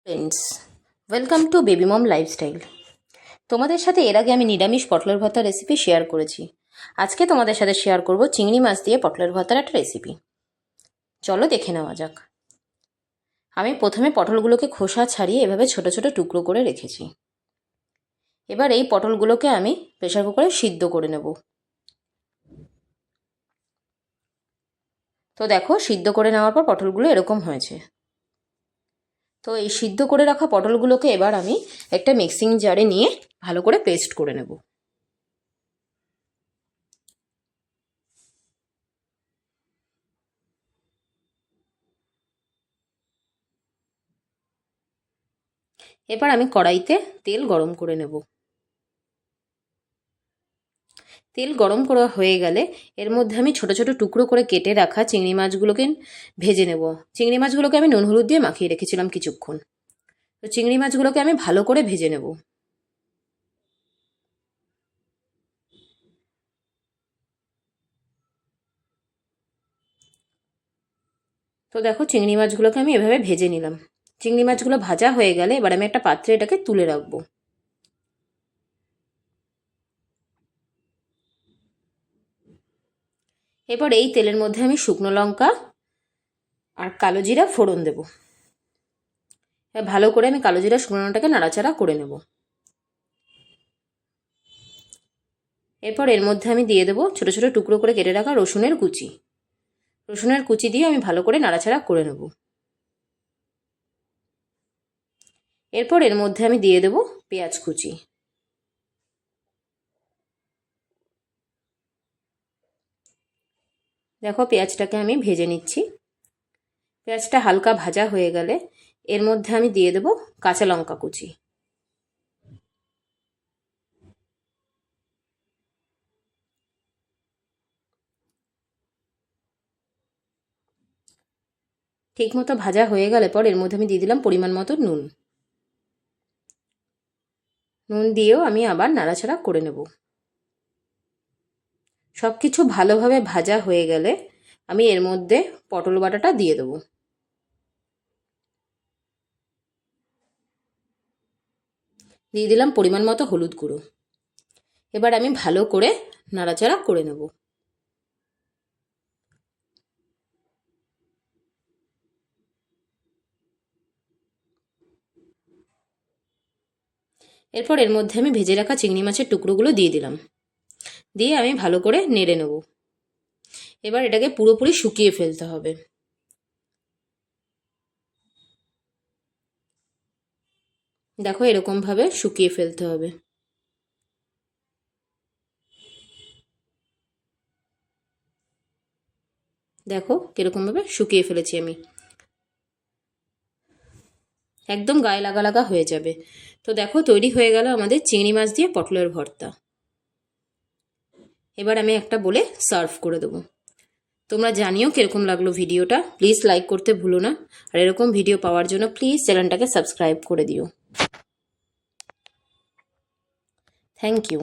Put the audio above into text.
Friends, welcome to baby mom lifestyle. তোমাদের সাথে এর আগে আমি নিরামিষ পটলের ভর্তা রেসিপি শেয়ার করেছি। আজকে তোমাদের সাথে শেয়ার করব চিংড়ি মাছ দিয়ে পটলের ভর্তার একটা রেসিপি। চলো দেখে নেওয়া যাক। আমি প্রথমে পটলগুলোকে খোসা ছাড়িয়ে এভাবে ছোট ছোট টুকরো করে রেখেছি। এবার এই পটলগুলোকে আমি প্রেসার কুকারে সিদ্ধ করে নেব। তো দেখো, সিদ্ধ করে নেওয়ার পর পটলগুলো এরকম হয়েছে। তো এই সিদ্ধ করে রাখা পটলগুলোকে এবার আমি একটা মিক্সিং জারে নিয়ে ভালো করে পেস্ট করে নেব। এবার আমি কড়াইতে তেল গরম করে নেব। তেল গরম করা হয়ে গেলে এর মধ্যে আমি ছোট ছোট টুকরো করে কেটে রাখা চিংড়ি মাছগুলোকে ভেজে নেব। চিংড়ি মাছগুলোকে আমি নুন হলুদ দিয়ে মাখিয়ে রেখেছিলাম কিছুক্ষণ। তো চিংড়ি মাছগুলোকে আমি ভালো করে ভেজে নেব। তো দেখো, চিংড়ি মাছগুলোকে আমি এভাবে ভেজে নিলাম। চিংড়ি মাছগুলো ভাজা হয়ে গেলে এবার আমি একটা পাত্রে এটাকে তুলে রাখবো। এবার এই তেলের মধ্যে আমি শুকনো লঙ্কা আর কালো জিরা ফোড়ন দেব। ভালো করে আমি কালো জিরা শুকনো লঙ্কাটাকে নাড়াচাড়া করে নেব। এরপর এর মধ্যে আমি দিয়ে দেবো ছোট ছোট টুকরো করে কেটে রাখা রসুনের কুচি। রসুনের কুচি দিয়ে আমি ভালো করে নাড়াচাড়া করে নেব। এরপর এর মধ্যে আমি দিয়ে দেবো পেঁয়াজ কুচি। দেখো, পেঁয়াজটাকে আমি ভেজে নিচ্ছি। পেঁয়াজটা হালকা ভাজা হয়ে গেলে এর মধ্যে আমি দিয়ে দেবো কাঁচা লঙ্কা কুচি। ঠিকমতো ভাজা হয়ে গেলে পর এর মধ্যে আমি দিয়ে দিলাম পরিমাণ মতো নুন। নুন দিয়েও আমি আবার নাড়াচাড়া করে নেব। সব কিছু ভালোভাবে ভাজা হয়ে গেলে আমি এর মধ্যে পটল বাটাটা দিয়ে দেবো। দিয়ে দিলাম পরিমাণ মতো হলুদ গুঁড়ো। এবার আমি ভালো করে নাড়াচাড়া করে নেব। এরপর এর মধ্যে আমি ভেজে রাখা চিংড়ি মাছের টুকরোগুলো দিয়ে দিলাম। দিয়ে আমি ভালো করে নেড়ে নেব। এবার এটাকে পুরোপুরি শুকিয়ে ফেলতে হবে। দেখো, এরকমভাবে শুকিয়ে ফেলতে হবে। দেখো কিরকমভাবে শুকিয়ে ফেলেছি আমি। একদম গায়ে লাগা লাগা হয়ে যাবে। তো দেখো, তৈরি হয়ে গেল আমাদের চিংড়ি মাছ দিয়ে পটলের ভর্তা। এবার আমি একটা বলে সার্ভ করে দেবো। তোমরা জানিও কিরকম লাগলো ভিডিওটা। প্লিজ লাইক করতে ভুলো না। আর এরকম ভিডিও পাওয়ার জন্য প্লিজ চ্যানেলটাকে সাবস্ক্রাইব করে দিও। Thank you.